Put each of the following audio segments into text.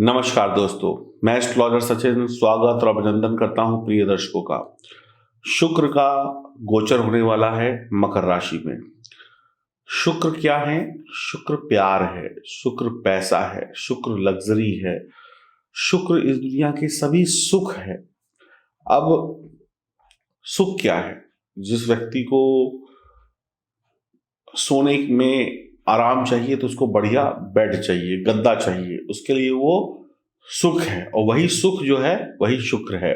नमस्कार दोस्तों, मैं एस्ट्रोलॉजर सचिन स्वागत और अभिनंदन करता हूं प्रिय दर्शकों का। शुक्र का गोचर होने वाला है मकर राशि में। शुक्र क्या है? शुक्र प्यार है, शुक्र पैसा है, शुक्र लग्जरी है, शुक्र इस दुनिया के सभी सुख है। अब सुख क्या है? जिस व्यक्ति को सोने में आराम चाहिए तो उसको बढ़िया बेड चाहिए, गद्दा चाहिए, उसके लिए वो सुख है। और वही सुख जो है वही शुक्र है।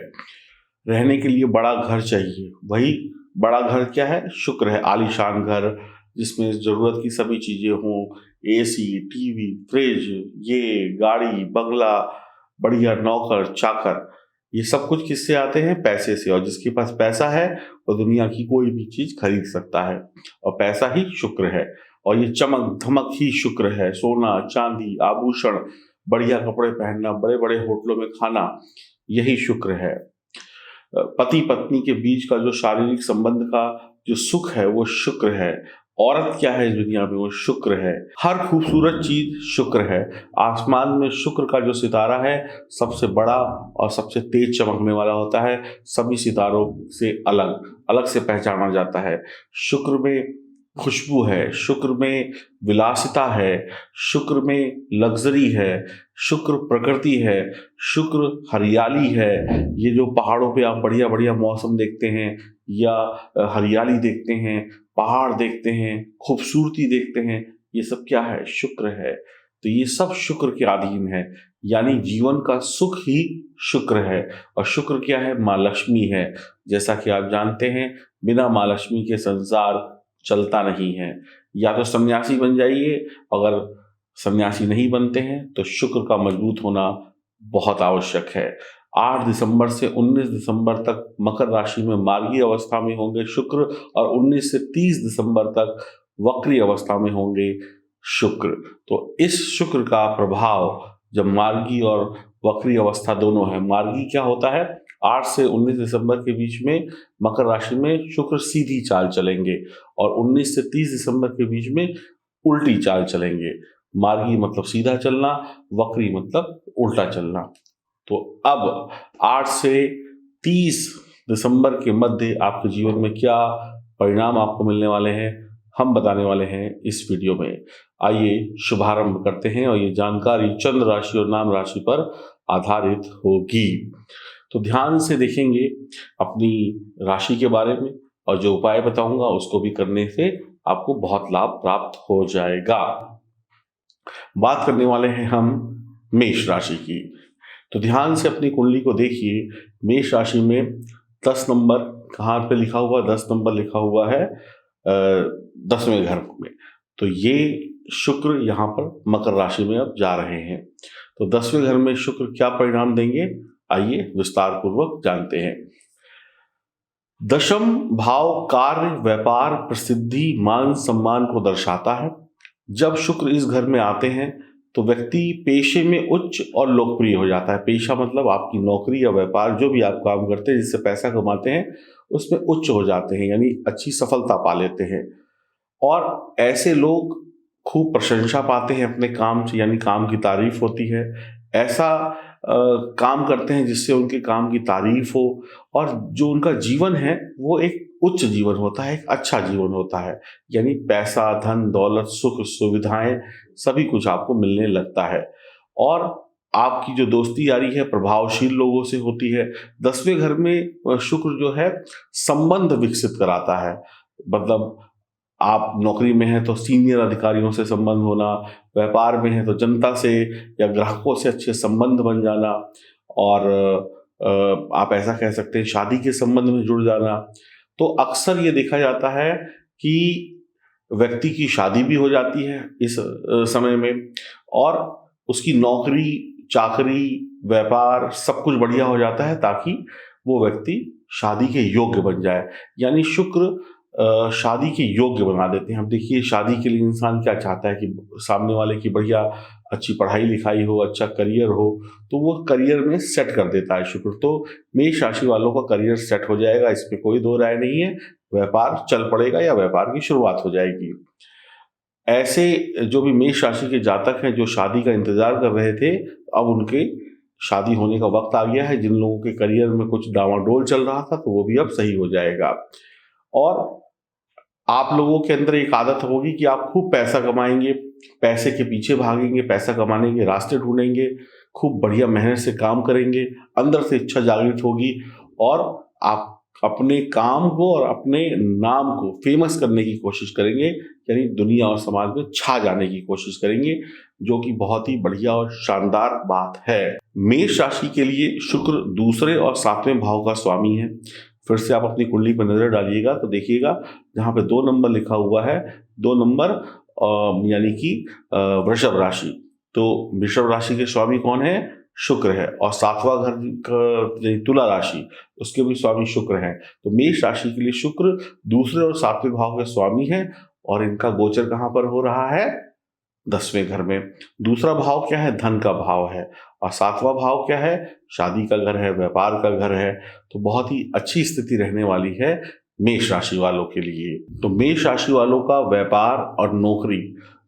रहने के लिए बड़ा घर चाहिए, वही बड़ा घर क्या है? शुक्र है। आलीशान घर जिसमें जरूरत की सभी चीजें हों, एसी, टीवी, फ्रिज, ये गाड़ी, बंगला, बढ़िया नौकर चाकर, ये सब कुछ किससे आते हैं? पैसे से। और जिसके पास पैसा है वो दुनिया की कोई भी चीज खरीद सकता है, और पैसा ही शुक्र है। और ये चमक धमक ही शुक्र है। सोना चांदी आभूषण, बढ़िया कपड़े पहनना, बड़े बड़े होटलों में खाना, यही शुक्र है। पति पत्नी के बीच का जो शारीरिक संबंध का जो सुख है वो शुक्र है। औरत क्या है इस दुनिया में? वो शुक्र है। हर खूबसूरत चीज शुक्र है। आसमान में शुक्र का जो सितारा है सबसे बड़ा और सबसे तेज चमकने वाला होता है, सभी सितारों से अलग अलग से पहचाना जाता है। शुक्र में खुशबू है, शुक्र में विलासिता है, शुक्र में लग्जरी है, शुक्र प्रकृति है, शुक्र हरियाली है। ये जो पहाड़ों पे आप बढ़िया बढ़िया मौसम देखते हैं या हरियाली देखते हैं, पहाड़ देखते हैं, खूबसूरती देखते हैं, ये सब क्या है? शुक्र है। तो ये सब शुक्र के अधीन है, यानी जीवन का सुख ही शुक्र है। और शुक्र क्या है? माँ लक्ष्मी है। जैसा कि आप जानते हैं, बिना माँ लक्ष्मी के संसार चलता नहीं है। या तो सन्यासी बन जाइए, अगर सन्यासी नहीं बनते हैं तो शुक्र का मजबूत होना बहुत आवश्यक है। 8 दिसंबर से 19 दिसंबर तक मकर राशि में मार्गी अवस्था में होंगे शुक्र, और 19 से 30 दिसंबर तक वक्री अवस्था में होंगे शुक्र। तो इस शुक्र का प्रभाव जब मार्गी और वक्री अवस्था दोनों है, मार्गी क्या होता है? 8 से 19 दिसंबर के बीच में मकर राशि में शुक्र सीधी चाल चलेंगे, और 19 से 30 दिसंबर के बीच में उल्टी चाल चलेंगे। मार्गी मतलब सीधा चलना, वक्री मतलब उल्टा चलना। तो अब 8 से 30 दिसंबर के मध्य आपके जीवन में क्या परिणाम आपको मिलने वाले हैं, हम बताने वाले हैं इस वीडियो में। आइए शुभारंभ करते हैं। और ये जानकारी चंद्र राशि और नाम राशि पर आधारित होगी। तो ध्यान से देखेंगे अपनी राशि के बारे में, और जो उपाय बताऊंगा उसको भी करने से आपको बहुत लाभ प्राप्त हो जाएगा। बात करने वाले हैं हम मेष राशि की। तो ध्यान से अपनी कुंडली को देखिए। मेष राशि में 10 नंबर कहाँ पे लिखा हुआ? 10 नंबर लिखा हुआ है 10वें घर में। तो ये शुक्र यहाँ पर मकर राशि में अब जा रहे हैं। तो 10वें घर में शुक्र क्या परिणाम देंगे, आइए विस्तार पूर्वक जानते हैं। दशम भाव कार्य, व्यापार, प्रसिद्धि, मान सम्मान को दर्शाता है। जब शुक्र इस घर में आते हैं तो व्यक्ति पेशे में उच्च और लोकप्रिय हो जाता है। पेशा मतलब आपकी नौकरी या व्यापार, जो भी आप काम करते हैं जिससे पैसा कमाते हैं, उसमें उच्च हो जाते हैं, यानी अच्छी सफलता पा लेते हैं। और ऐसे लोग खूब प्रशंसा पाते हैं अपने काम से, यानी काम की तारीफ होती है। ऐसा काम करते हैं जिससे उनके काम की तारीफ हो, और जो उनका जीवन है वो एक उच्च जीवन होता है, एक अच्छा जीवन होता है। यानी पैसा, धन दौलत, सुख सुविधाएं सभी कुछ आपको मिलने लगता है। और आपकी जो दोस्ती यारी है प्रभावशील लोगों से होती है। 10वें घर में शुक्र जो है संबंध विकसित कराता है। मतलब आप नौकरी में हैं तो सीनियर अधिकारियों से संबंध होना, व्यापार में है तो जनता से या ग्राहकों से अच्छे संबंध बन जाना, और आप ऐसा कह सकते हैं शादी के संबंध में जुड़ जाना। तो अक्सर ये देखा जाता है कि व्यक्ति की शादी भी हो जाती है इस समय में, और उसकी नौकरी चाकरी व्यापार सब कुछ बढ़िया हो जाता है, ताकि वो व्यक्ति शादी के योग्य बन जाए। यानी शुक्र शादी के योग्य बना देते हैं। हम देखिए, शादी के लिए इंसान क्या चाहता है कि सामने वाले की बढ़िया अच्छी पढ़ाई लिखाई हो, अच्छा करियर हो, तो वो करियर में सेट कर देता है शुक्र। तो मेष राशि वालों का करियर सेट हो जाएगा, इसमें कोई दो राय नहीं है। व्यापार चल पड़ेगा या व्यापार की शुरुआत हो जाएगी। ऐसे जो भी मेष राशि के जातक हैं जो शादी का इंतजार कर रहे थे, अब उनके शादी होने का वक्त आ गया है। जिन लोगों के करियर में कुछ डामाडोल चल रहा था तो वो भी अब सही हो जाएगा। और आप लोगों के अंदर एक आदत होगी कि आप खूब पैसा कमाएंगे, पैसे के पीछे भागेंगे, पैसा कमाने के रास्ते ढूंढेंगे, खूब बढ़िया मेहनत से काम करेंगे, अंदर से इच्छा जागृत होगी और आप अपने काम को और अपने नाम को फेमस करने की कोशिश करेंगे, यानी दुनिया और समाज में छा जाने की कोशिश करेंगे, जो कि बहुत ही बढ़िया और शानदार बात है। मेष राशि के लिए शुक्र दूसरे और सातवें भाव का स्वामी है। फिर से आप अपनी कुंडली पर नजर डालिएगा तो देखिएगा जहां पे 2 नंबर लिखा हुआ है, 2 नंबर यानी कि वृषभ राशि, तो वृषभ राशि के स्वामी कौन है? शुक्र है। और 7वां घर तुला राशि, उसके भी स्वामी शुक्र हैं। तो मेष राशि के लिए शुक्र दूसरे और 7वें भाव के स्वामी हैं और इनका गोचर कहां पर हो रहा है? 10वें घर में। दूसरा भाव क्या है? धन का भाव है। और 7वां भाव क्या है? शादी का घर है, व्यापार का घर है। तो बहुत ही अच्छी स्थिति रहने वाली है मेष राशि वालों के लिए। तो मेष राशि वालों का व्यापार और नौकरी,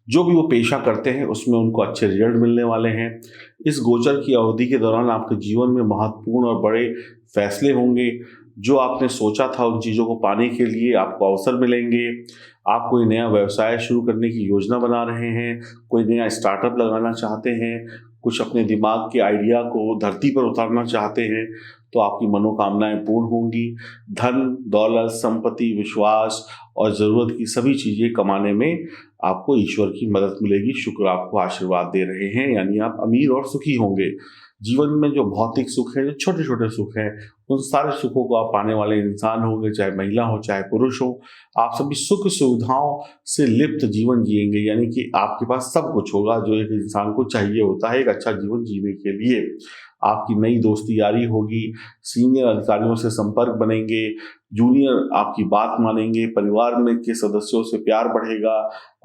जो भी वो पेशा करते हैं उसमें उनको अच्छे रिजल्ट मिलने वाले हैं। इस गोचर की अवधि के दौरान आपके जीवन में महत्वपूर्ण और बड़े फैसले होंगे। जो आपने सोचा था उन चीज़ों को पाने के लिए आपको अवसर मिलेंगे। आप कोई नया व्यवसाय शुरू करने की योजना बना रहे हैं, कोई नया स्टार्टअप लगाना चाहते हैं, कुछ अपने दिमाग के आइडिया को धरती पर उतारना चाहते हैं, तो आपकी मनोकामनाएं पूर्ण होंगी। धन, दौलत, संपत्ति, विश्वास और ज़रूरत की सभी चीज़ें कमाने में आपको ईश्वर की मदद मिलेगी। शुक्र आपको आशीर्वाद दे रहे हैं, यानी आप अमीर और सुखी होंगे। जीवन में जो भौतिक सुख है, जो छोटे छोटे सुख हैं, उन सारे सुखों को आप पाने वाले इंसान होंगे, चाहे महिला हो चाहे पुरुष हो। आप सभी सुख सुविधाओं से लिप्त जीवन जिएंगे, यानी कि आपके पास सब कुछ होगा जो एक इंसान को चाहिए होता है एक अच्छा जीवन जीने के लिए। आपकी नई दोस्ती यारी होगी, सीनियर अधिकारियों से संपर्क बनेंगे, जूनियर आपकी बात मानेंगे, परिवार में के सदस्यों से प्यार बढ़ेगा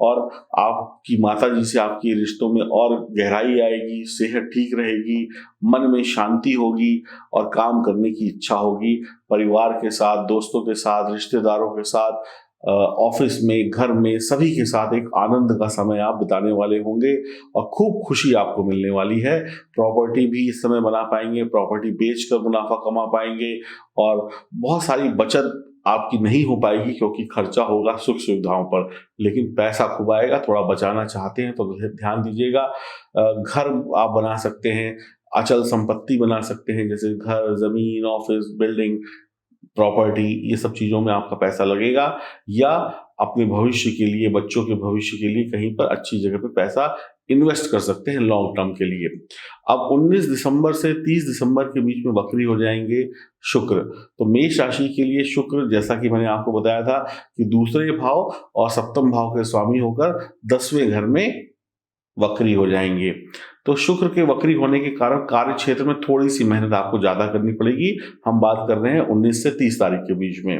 और आपकी माताजी से आपकी रिश्तों में और गहराई आएगी, सेहत ठीक रहेगी, मन में शांति होगी और काम करने की इच्छा होगी। परिवार के साथ, दोस्तों के साथ, रिश्तेदारों के साथ, ऑफिस में, घर में, सभी के साथ एक आनंद का समय आप बिताने वाले होंगे और खूब खुशी आपको मिलने वाली है। प्रॉपर्टी भी इस समय बना पाएंगे, प्रॉपर्टी बेचकर मुनाफा कमा पाएंगे और बहुत सारी बचत आपकी नहीं हो पाएगी क्योंकि खर्चा होगा सुख सुविधाओं पर, लेकिन पैसा खूब आएगा। थोड़ा बचाना चाहते हैं तो ध्यान दीजिएगा। घर आप बना सकते हैं, अचल संपत्ति बना सकते हैं, जैसे घर, जमीन, ऑफिस, बिल्डिंग, प्रॉपर्टी, ये सब चीज़ों में आपका पैसा लगेगा। या अपने भविष्य के लिए, बच्चों के भविष्य के लिए कहीं पर अच्छी जगह पे पैसा इन्वेस्ट कर सकते हैं लॉन्ग टर्म के लिए। अब 19 दिसंबर से 30 दिसंबर के बीच में वक्री हो जाएंगे शुक्र। तो मेष राशि के लिए शुक्र, जैसा कि मैंने आपको बताया था कि दूसरे भाव और सप्तम भाव के स्वामी होकर 10वें घर में वक्री हो जाएंगे। तो शुक्र के वक्री होने के कारण कार्य क्षेत्र में थोड़ी सी मेहनत आपको ज्यादा करनी पड़ेगी। हम बात कर रहे हैं 19 से 30 तारीख के बीच में।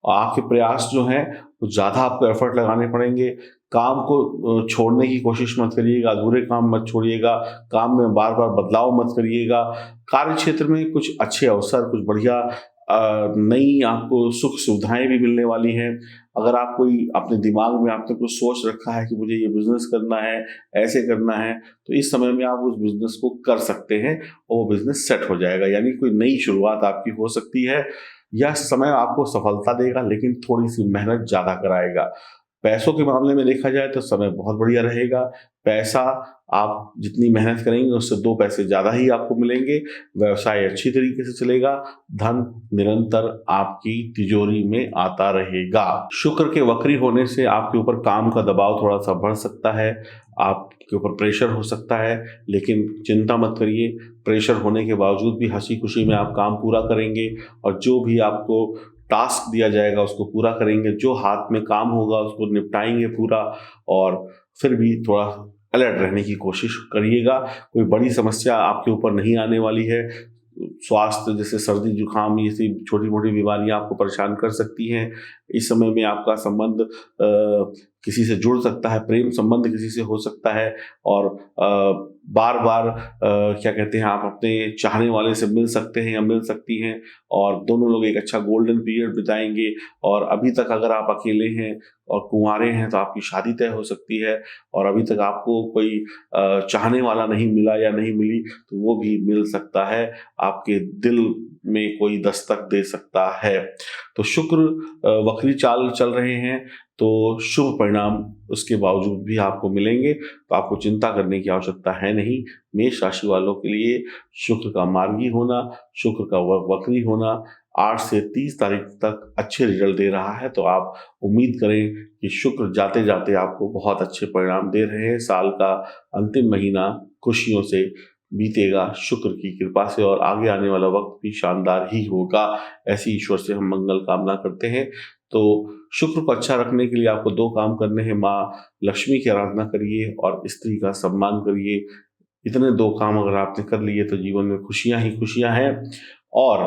और आपके प्रयास जो हैं वो ज्यादा आपको एफर्ट लगाने पड़ेंगे। काम को छोड़ने की कोशिश मत करिएगा, अधूरे काम मत छोड़िएगा, काम में बार बार बदलाव मत करिएगा। कार्य क्षेत्र में कुछ अच्छे अवसर, कुछ बढ़िया नई आपको सुख सुविधाएं भी मिलने वाली हैं। अगर आप कोई अपने दिमाग में आपने कुछ सोच रखा है कि मुझे ये बिजनेस करना है, ऐसे करना है, तो इस समय में आप उस बिजनेस को कर सकते हैं और वो बिजनेस सेट हो जाएगा, यानी कोई नई शुरुआत आपकी हो सकती है। यह समय आपको सफलता देगा, लेकिन थोड़ी सी मेहनत ज्यादा कराएगा। पैसों के मामले में देखा जाए तो समय बहुत बढ़िया रहेगा। पैसा आप जितनी मेहनत करेंगे उससे 2 पैसे ज्यादा ही आपको मिलेंगे। व्यवसाय अच्छी तरीके से चलेगा। धन निरंतर आपकी तिजोरी में आता रहेगा। शुक्र के वक्री होने से आपके ऊपर काम का दबाव थोड़ा सा बढ़ सकता है, आपके ऊपर प्रेशर हो सकता है, लेकिन चिंता मत करिए। प्रेशर होने के बावजूद भी हंसी खुशी में आप काम पूरा करेंगे और जो भी आपको टास्क दिया जाएगा उसको पूरा करेंगे। जो हाथ में काम होगा उसको निपटाएंगे पूरा, और फिर भी थोड़ा अलर्ट रहने की कोशिश करिएगा। कोई बड़ी समस्या आपके ऊपर नहीं आने वाली है। स्वास्थ्य जैसे सर्दी जुकाम, ये सी छोटी मोटी बीमारियां आपको परेशान कर सकती हैं। इस समय में आपका संबंध किसी से जुड़ सकता है, प्रेम संबंध किसी से हो सकता है, और बार बार क्या कहते हैं, आप अपने चाहने वाले से मिल सकते हैं या मिल सकती हैं, और दोनों लोग एक अच्छा गोल्डन पीरियड बिताएंगे। और अभी तक अगर आप अकेले हैं और कुंवारे हैं तो आपकी शादी तय हो सकती है, और अभी तक आपको कोई चाहने वाला नहीं मिला या नहीं मिली तो वो भी मिल सकता है, आपके दिल में कोई दस्तक दे सकता है। तो शुक्र वक्री चाल चल रहे हैं, तो शुभ परिणाम उसके बावजूद भी आपको मिलेंगे, तो आपको चिंता करने की आवश्यकता है नहीं। मेष राशि वालों के लिए शुक्र का मार्गी होना, शुक्र का वक्री होना 8 से 30 तारीख तक अच्छे रिजल्ट दे रहा है, तो आप उम्मीद करें कि शुक्र जाते जाते आपको बहुत अच्छे परिणाम दे रहे हैं। साल का अंतिम महीना खुशियों से बीतेगा शुक्र की कृपा से, और आगे आने वाला वक्त भी शानदार ही होगा, ऐसी ईश्वर से हम मंगल कामना करते हैं। तो शुक्र को अच्छा रखने के लिए आपको 2 काम करने हैं। माँ लक्ष्मी की आराधना करिए और स्त्री का सम्मान करिए। इतने 2 काम अगर आपने कर लिए तो जीवन में खुशियां ही खुशियां हैं। और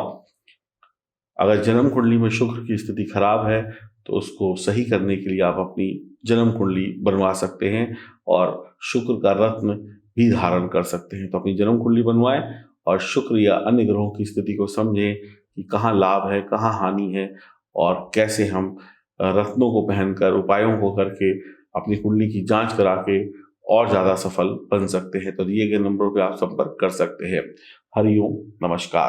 अगर जन्म कुंडली में शुक्र की स्थिति खराब है तो उसको सही करने के लिए आप अपनी जन्म कुंडली बनवा सकते हैं, और शुक्र का रत्न भी धारण कर सकते हैं। तो अपनी जन्म कुंडली बनवाएं और शुक्र या अन्य ग्रहों की स्थिति को समझें कि कहाँ लाभ है, कहाँ हानि है, और कैसे हम रत्नों को पहनकर, उपायों को करके अपनी कुंडली की जांच करा के और ज़्यादा सफल बन सकते हैं। तो दिए गए नंबरों पे आप संपर्क कर सकते हैं। हरिओम, नमस्कार।